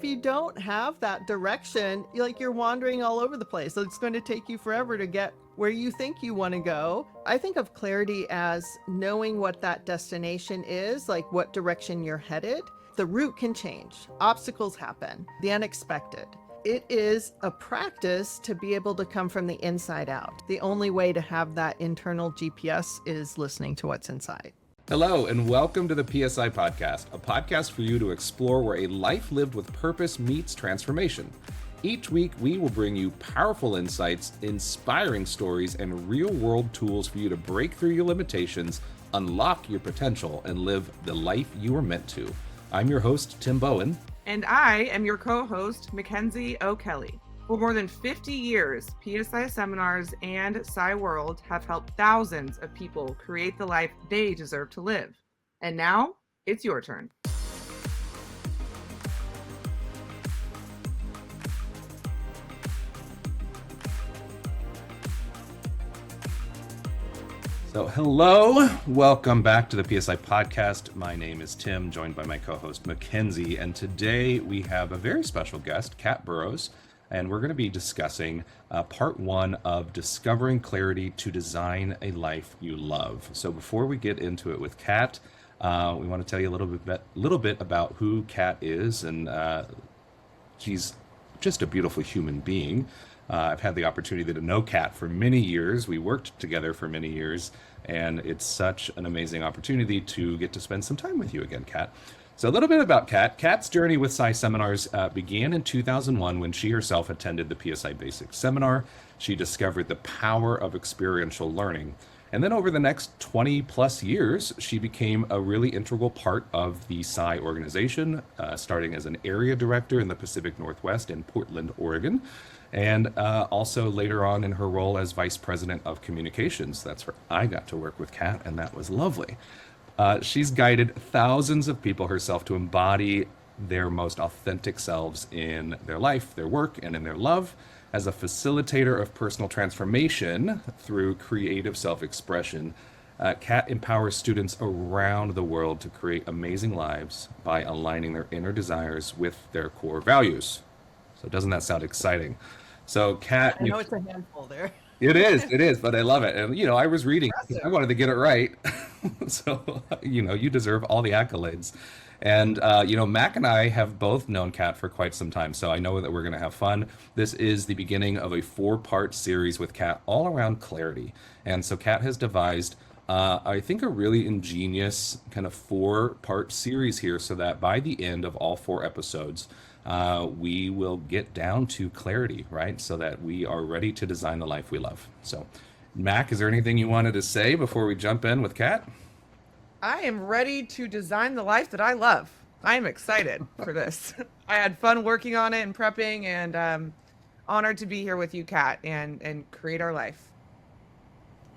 if you don't have that direction, you're wandering all over the place. So it's going to take you forever to get where you think you want to go. I think of clarity as knowing what that destination is, like what direction you're headed. The route can change. Obstacles happen. The unexpected. It is a practice to be able to come from the inside out. The only way to have that internal GPS is listening to what's inside. Hello, and welcome to the PSI Podcast, a podcast for you to explore where a life lived with purpose meets transformation. Each week, we will bring you powerful insights, inspiring stories, and real-world tools for you to break through your limitations, unlock your potential, and live the life you are meant to. I'm your host, Tim Bowen. And I am your co-host, Mackenzie O'Kelly. For more than 50 years, PSI Seminars and PSI World have helped thousands of people create the life they deserve to live. And now, it's your turn. So hello, welcome back to the PSI Podcast. My name is Tim, joined by my co-host Mackenzie, and today we have a very special guest, Kat Burrowes, and we're going to be discussing part one of Discovering Clarity to Design a Life You Love. So before we get into it with Kat, we want to tell you a little bit about who Kat is, and she's just a beautiful human being. I've had the opportunity to know Kat for many years. We worked together for many years, and it's such an amazing opportunity to get to spend some time with you again, Kat. So a little bit about Kat. Kat's journey with PSI Seminars began in 2001 when she herself attended the PSI Basics Seminar. She discovered the power of experiential learning. And then over the next 20 plus years, she became a really integral part of the PSI organization, starting as an area director in the Pacific Northwest in Portland, Oregon. And also later on in her role as Vice President of Communications. That's where I got to work with Kat, and that was lovely. She's guided thousands of people herself to embody their most authentic selves in their life, their work, and in their love. As a facilitator of personal transformation through creative self-expression, Kat empowers students around the world to create amazing lives by aligning their inner desires with their core values. So doesn't that sound exciting? So Kat, I know it's a handful there. It is, but I love it. And, I was reading, I wanted to get it right. So, you deserve all the accolades. And, Mac and I have both known Kat for quite some time, so I know that we're going to have fun. This is the beginning of a 4-part series with Kat all around clarity. And so Kat has devised, I think, a really ingenious kind of 4-part series here so that by the end of all 4 episodes, we will get down to clarity, right? So that we are ready to design the life we love. So, Mac, is there anything you wanted to say before we jump in with Kat? I am ready to design the life that I love. I am excited for this. I had fun working on it and prepping, and honored to be here with you, Kat, and create our life.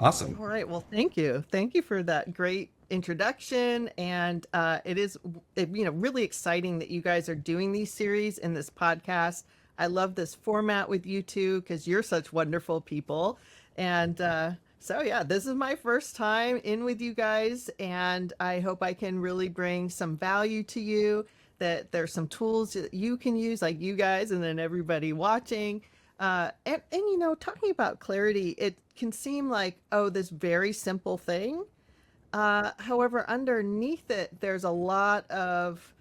Awesome. All right. Well, thank you. Thank you for that great introduction. And it is, really exciting that you guys are doing these series in this podcast. I love this format with you two because you're such wonderful people. And so, yeah, this is my first time in with you guys. And I hope I can really bring some value to you, that there's some tools that you can use, like you guys and then everybody watching. And talking about clarity, it can seem like, this very simple thing. However, underneath it, there's a lot of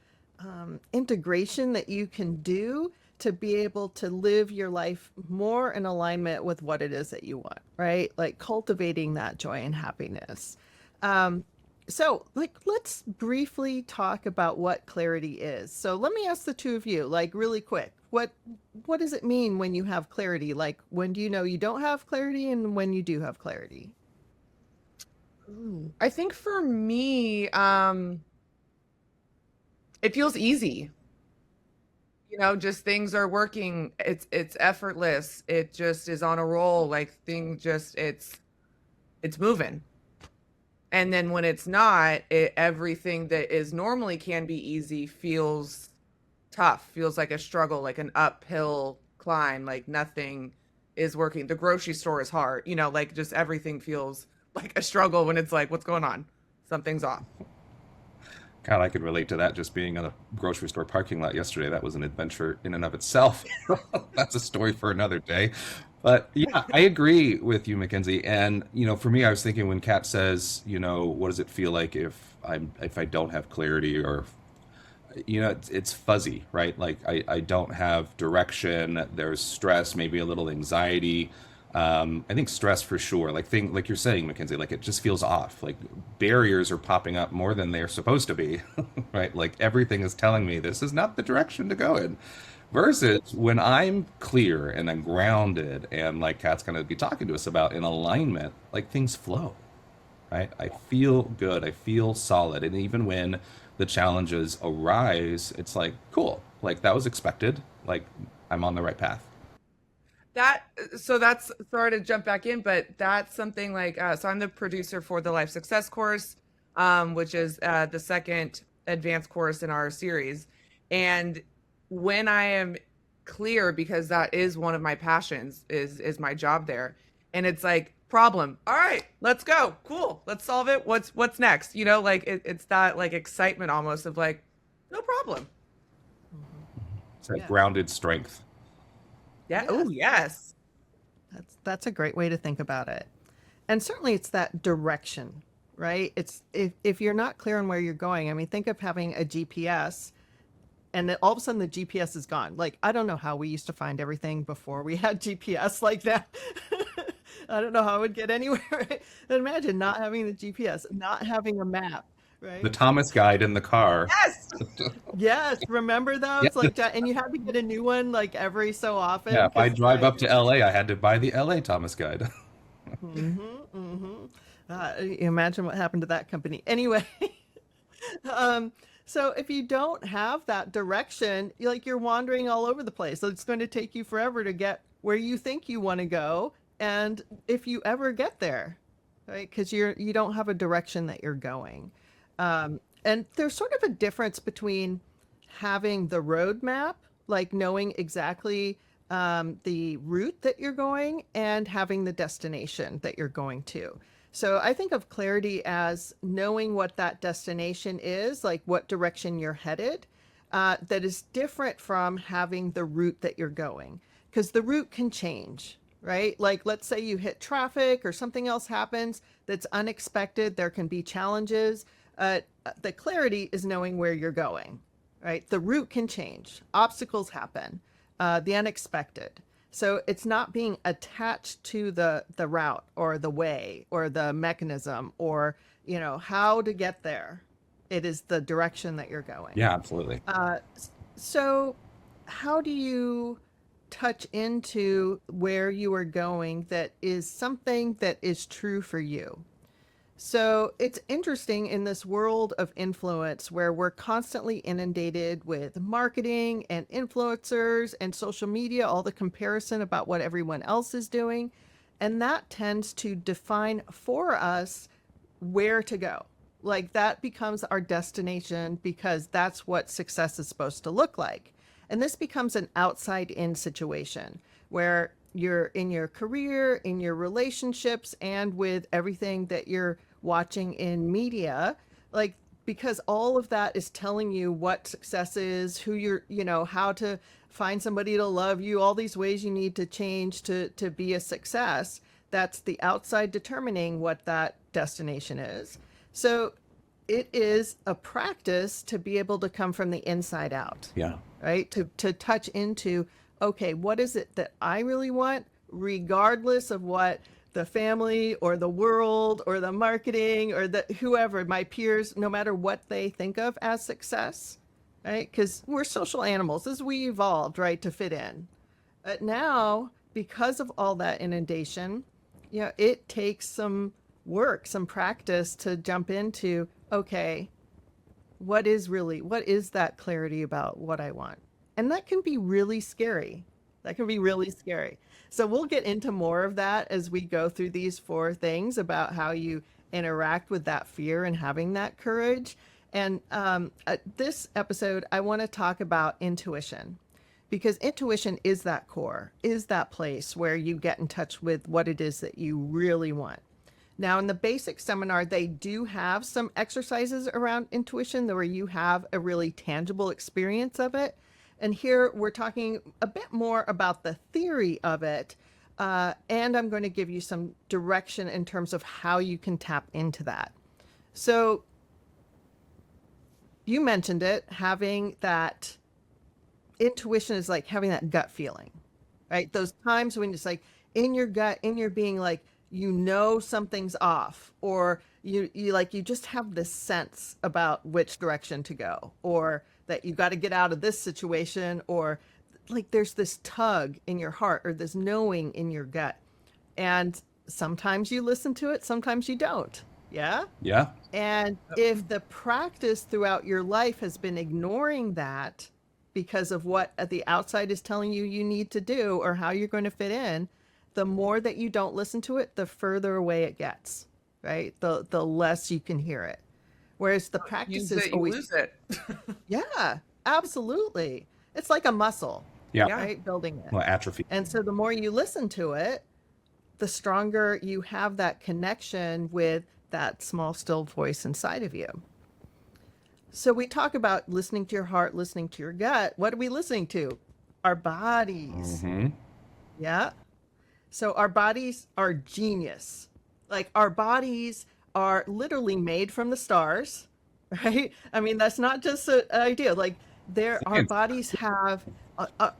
integration that you can do to be able to live your life more in alignment with what it is that you want, right? Like cultivating that joy and happiness. So let's briefly talk about what clarity is. So let me ask the two of you, really quick, what does it mean when you have clarity? Like, when do you know you don't have clarity and when you do have clarity? I think for me, it feels easy. Just things are working. It's effortless. It just is on a roll. It's moving. And then when it's not, everything that is normally can be easy feels tough, feels like a struggle, like an uphill climb, like nothing is working. The grocery store is hard, just everything feels like a struggle when it's like, what's going on? Something's off. God, I could relate to that. Just being on a grocery store parking lot yesterday, that was an adventure in and of itself. That's a story for another day. But yeah, I agree with you, Mackenzie. And for me, I was thinking when Kat says, what does it feel like if I don't have clarity, or it's fuzzy, right? Like I don't have direction. There's stress, maybe a little anxiety. I think stress for sure. Like you're saying, Mackenzie, like it just feels off. Like barriers are popping up more than they're supposed to be, right? Like everything is telling me this is not the direction to go in. Versus when I'm clear and I'm grounded, and like Kat's going to be talking to us about, in alignment, like things flow, right? I feel good. I feel solid. And even when the challenges arise, it's like, cool, like that was expected. Like I'm on the right path. That's, sorry to jump back in, but that's something like, so I'm the producer for the Life Success course, which is the second advanced course in our series. And when I am clear, because that is one of my passions, is my job there. And it's like, problem. All right, let's go. Cool. Let's solve it. What's next? Like it's that like excitement almost of like, no problem. It's that grounded strength. Yeah. Oh, yes. That's a great way to think about it. And certainly it's that direction, right? It's if you're not clear on where you're going, I mean, think of having a GPS and then all of a sudden the GPS is gone. Like, I don't know how we used to find everything before we had GPS like that. I don't know how I would get anywhere. Right? And imagine not having the GPS, not having a map. Right? The Thomas guide in the car. Yes. Yes. Remember those? Yeah. Like, and you had to get a new one like every so often. Yeah. If I drive up to LA, I had to buy the LA Thomas guide. Imagine what happened to that company. Anyway. So if you don't have that direction, you're wandering all over the place. So it's going to take you forever to get where you think you want to go. And if you ever get there, right? Because you don't have a direction that you're going. And there's sort of a difference between having the roadmap, like knowing exactly the route that you're going, and having the destination that you're going to. So I think of clarity as knowing what that destination is, like what direction you're headed, that is different from having the route that you're going, because the route can change, right? Like, let's say you hit traffic or something else happens that's unexpected. There can be challenges. The clarity is knowing where you're going, right? The route can change. Obstacles happen, the unexpected. So it's not being attached to the route or the way or the mechanism or, how to get there. It is the direction that you're going. Yeah, absolutely. So how do you touch into where you are going that is something that is true for you? So it's interesting in this world of influence where we're constantly inundated with marketing and influencers and social media, all the comparison about what everyone else is doing. And that tends to define for us where to go. Like that becomes our destination because that's what success is supposed to look like. And this becomes an outside in situation where you're in your career, in your relationships, and with everything that you're watching in media, like, because all of that is telling you what success is, who you're, how to find somebody to love you, all these ways you need to change to be a success. That's the outside determining what that destination is. So it is a practice to be able to come from the inside out. Yeah. Right. To touch into, okay, what is it that I really want, regardless of what the family or the world or the marketing or the whoever, my peers, no matter what they think of as success, right? Because we're social animals as we evolved, right, to fit in. But now, because of all that inundation, it takes some work, some practice to jump into, okay, what is that clarity about what I want? And that can be really scary. So we'll get into more of that as we go through these 4 things about how you interact with that fear and having that courage. And this episode, I want to talk about intuition, because intuition is that core, is that place where you get in touch with what it is that you really want. Now, in the basic seminar, they do have some exercises around intuition where you have a really tangible experience of it. And here we're talking a bit more about the theory of it. And I'm going to give you some direction in terms of how you can tap into that. So you mentioned it, having that intuition is like having that gut feeling, right? Those times when it's like in your gut, in your being, like, you know, something's off, or you just have this sense about which direction to go, or that you got to get out of this situation, or like there's this tug in your heart or this knowing in your gut. And sometimes you listen to it, sometimes you don't. Yeah. Yeah. And if the practice throughout your life has been ignoring that because of what the outside is telling you you need to do or how you're going to fit in, the more that you don't listen to it, the further away it gets, right? The less you can hear it. Whereas the practice is always, lose it. yeah, absolutely. It's like a muscle, Yeah. right? Building it. Well, atrophy. And so the more you listen to it, the stronger you have that connection with that small, still voice inside of you. So we talk about listening to your heart, listening to your gut. What are we listening to? Our bodies. Mm-hmm. Yeah. So our bodies are genius. Like, our bodies are literally made from the stars, right? I mean, that's not just an idea. Like, our bodies have,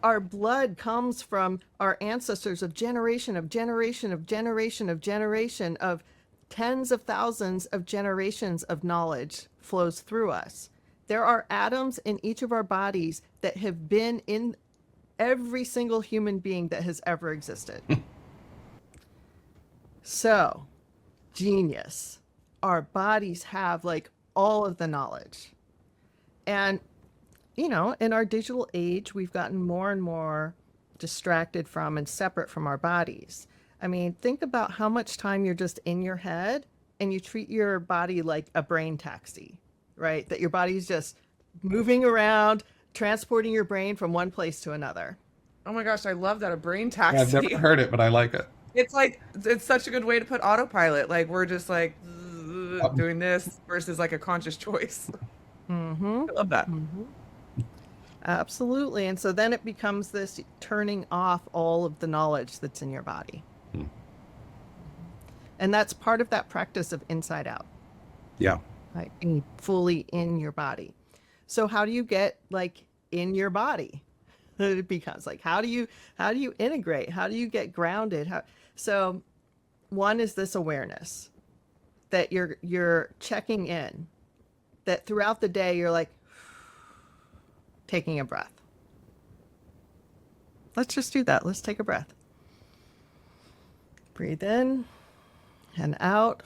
our blood comes from our ancestors of generation of generation of generation of generation of tens of thousands of generations of knowledge flows through us. There are atoms in each of our bodies that have been in every single human being that has ever existed. So, genius. Our bodies have like all of the knowledge. And, you know, in our digital age, we've gotten more and more distracted from and separate from our bodies. I mean, think about how much time you're just in your head and you treat your body like a brain taxi, right? That your body's just moving around, transporting your brain from one place to another. Oh my gosh, I love that. A brain taxi. I've never heard it, but I like it. It's like, it's such a good way to put autopilot. Like, we're just like doing this versus like a conscious choice. Mm-hmm. I love that. Mm-hmm. Absolutely. And so then it becomes this turning off all of the knowledge that's in your body. And that's part of that practice of inside out. Yeah. Like, being fully in your body. So how do you get like in your body? It becomes like, how do you integrate? How do you get grounded? So one is this awareness that you're checking in, that throughout the day you're like taking a breath. Let's just do that. Let's take a breath. Breathe in and out.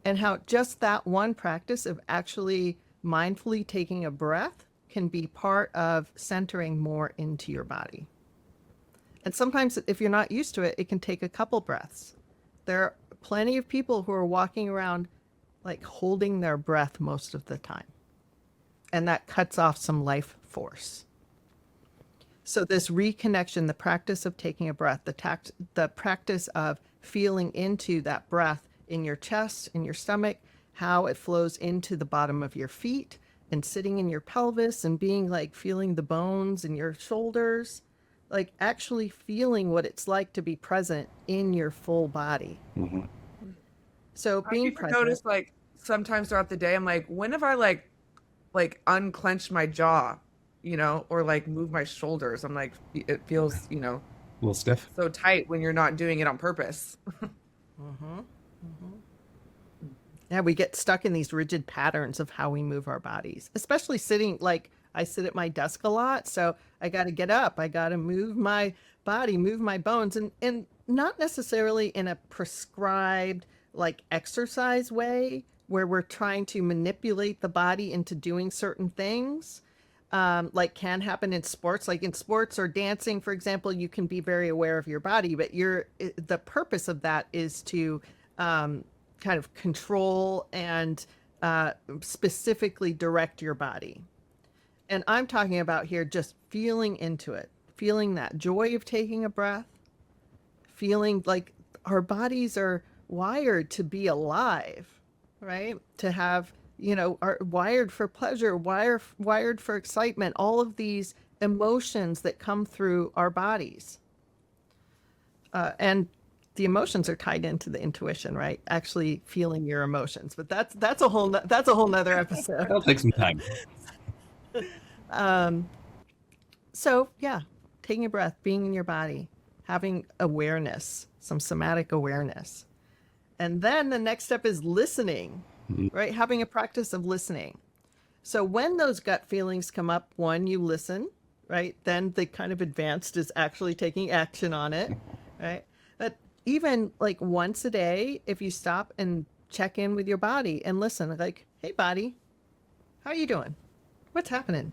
And how just that one practice of actually mindfully taking a breath can be part of centering more into your body. And sometimes if you're not used to it, it can take a couple breaths. There are plenty of people who are walking around like holding their breath most of the time. And that cuts off some life force. So this reconnection, the practice of taking a breath, the practice of feeling into that breath in your chest, in your stomach, how it flows into the bottom of your feet and sitting in your pelvis and being like feeling the bones in your shoulders, like actually feeling what it's like to be present in your full body. Mm-hmm. So being present. Notice like sometimes throughout the day, I'm like, when have I like unclenched my jaw, you know, or like move my shoulders? I'm like, it feels, you know, A little stiff. so tight when you're not doing it on purpose. Mm-hmm. Mm-hmm. Yeah, we get stuck in these rigid patterns of how we move our bodies, especially sitting. Like, I sit at my desk a lot, so I got to get up. I got to move my body, move my bones, and not necessarily in a prescribed like exercise way where we're trying to manipulate the body into doing certain things. Like can happen in sports, like in sports or dancing, for example, you can be very aware of your body, but the purpose of that is to kind of control and specifically direct your body. And I'm talking about here just feeling into it, feeling that joy of taking a breath, feeling like our bodies are wired to be alive, right? To have, are wired for pleasure, wired for excitement, all of these emotions that come through our bodies. And the emotions are tied into the intuition, right? Actually feeling your emotions, but that's a whole nother episode. That'll take some time. So yeah, taking a breath, being in your body, having awareness, some somatic awareness. And then the next step is listening, right? Having a practice of listening. So when those gut feelings come up, one, you listen, right? Then the kind of advanced is actually taking action on it, right? But even like once a day, if you stop and check in with your body and listen, like, hey, body, how are you doing? What's happening?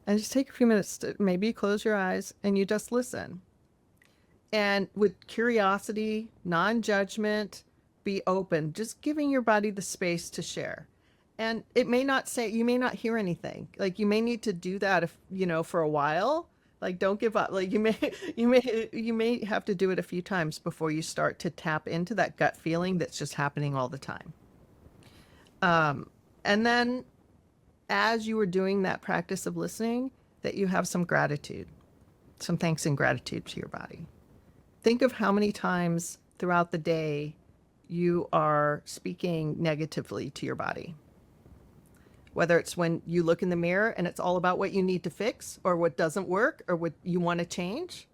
And just take a few minutes to maybe close your eyes and you just listen. And with curiosity, non-judgment, be open, just giving your body the space to share. And it may not say, you may not hear anything. Like you may need to do that if, for a while. Like don't give up. Like you may have to do it a few times before you start to tap into that gut feeling that's just happening all the time. And then as you were doing that practice of listening, that you have some gratitude, some thanks and gratitude to your body. Think of how many times throughout the day you are speaking negatively to your body. Whether it's when you look in the mirror and it's all about what you need to fix or what doesn't work or what you want to change,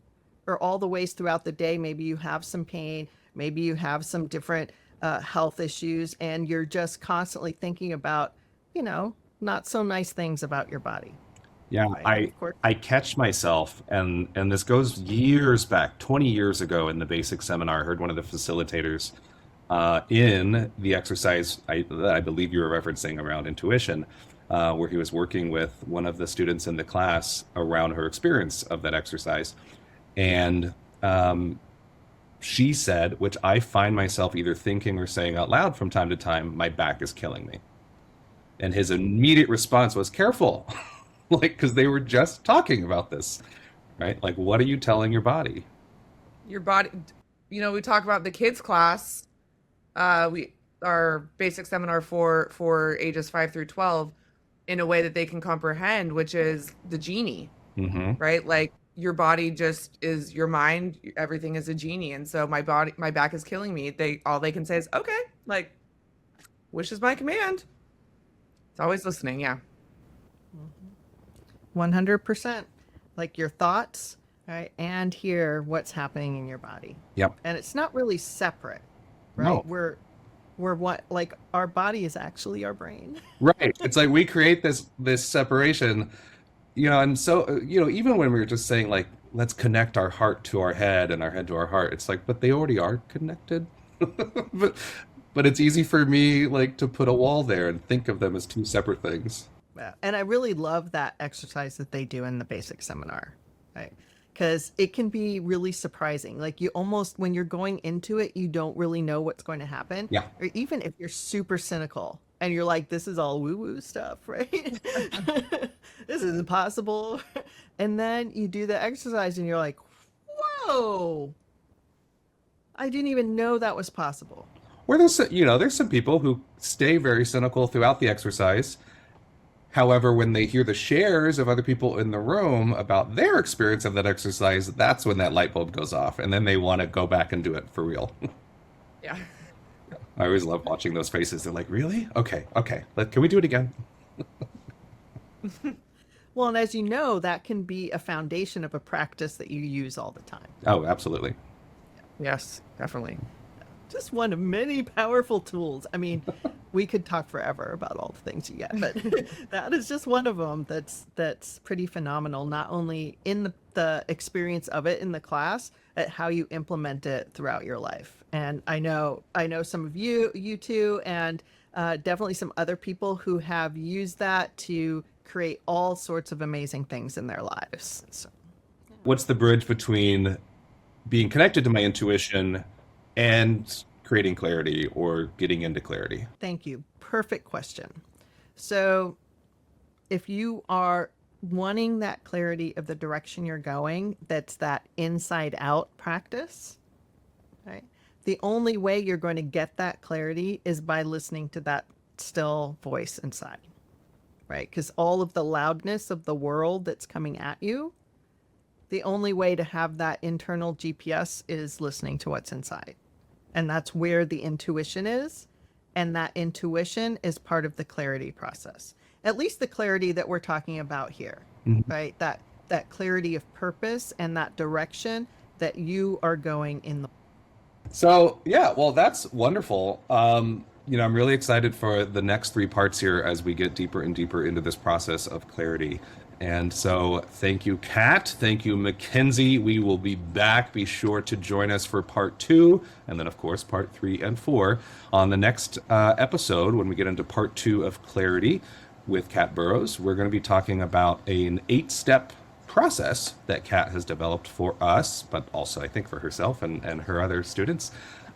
or all the ways throughout the day, maybe you have some pain, maybe you have some different health issues, and you're just constantly thinking about, not so nice things about your body. Yeah, Right? I catch myself, and this goes years back, 20 years ago in the basic seminar. I heard one of the facilitators in the exercise that I believe you were referencing around intuition, where he was working with one of the students in the class around her experience of that exercise. And she said, which I find myself either thinking or saying out loud from time to time, my back is killing me. And his immediate response was, careful, like, because they were just talking about this, right? Like, what are you telling your body? Your body, we talk about the kids class. Our basic seminar for ages 5 through 12 in a way that they can comprehend, which is the genie, right? Like your body just is your mind. Everything is a genie. And so my back is killing me. All they can say is, okay, like, which is my command. It's always listening. Yeah. 100%. Like your thoughts, right? And hear what's happening in your body. Yep. And it's not really separate, right? No. We're what, like our body is actually our brain. Right. It's like we create this separation, and so, even when we were just saying like, let's connect our heart to our head and our head to our heart, it's like, but they already are connected. But it's easy for me like to put a wall there and think of them as two separate things. Yeah. And I really love that exercise that they do in the basic seminar, right? Because it can be really surprising. Like you almost, when you're going into it, you don't really know what's going to happen. Yeah. Or even if you're super cynical and you're like, this is all woo-woo stuff, right? This is impossible. And then you do the exercise and you're like, whoa, I didn't even know that was possible. Or there's some people who stay very cynical throughout the exercise. However, when they hear the shares of other people in the room about their experience of that exercise, that's when that light bulb goes off, and then they want to go back and do it for real. Yeah. I always love watching those faces. They're like, really? Okay. Can we do it again? Well, and as you know, that can be a foundation of a practice that you use all the time. Oh, absolutely. Yes, definitely. Just one of many powerful tools. I mean, we could talk forever about all the things you get, but that is just one of them that's pretty phenomenal, not only in the experience of it in the class, but how you implement it throughout your life. And I know some of you two, and definitely some other people who have used that to create all sorts of amazing things in their lives. So, What's the bridge between being connected to my intuition and creating clarity or getting into clarity? thank you. Perfect question. So if you are wanting that clarity of the direction you're going, that's that inside out practice, right? The only way you're going to get that clarity is by listening to that still voice inside, right? Because all of the loudness of the world that's coming at you, the only way to have that internal GPS is listening to what's inside. And that's where the intuition is. And that intuition is part of the clarity process. At least the clarity that we're talking about here, right? That clarity of purpose and that direction that you are going in the. So yeah, well, that's wonderful. I'm really excited for the next 3 parts here as we get deeper and deeper into this process of clarity. And so thank you, Kat. Thank you, Mackenzie. We will be back. Be sure to join us for part 2, and then of course part 3 and 4 on the next episode when we get into part 2 of clarity with Kat Burrowes. We're going to be talking about an 8-step process that Kat has developed for us, but also I think for herself and her other students,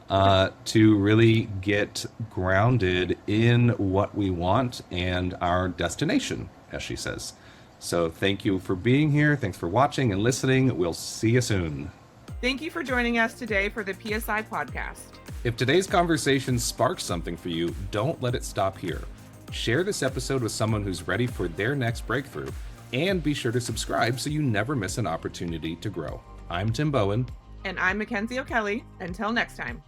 to really get grounded in what we want and our destination, as she says. So thank you for being here. Thanks for watching and listening. We'll see you soon. Thank you for joining us today for the PSI Podcast. If today's conversation sparks something for you, don't let it stop here. Share this episode with someone who's ready for their next breakthrough. And be sure to subscribe so you never miss an opportunity to grow. I'm Tim Bowen. And I'm Mackenzie O'Kelly. Until next time.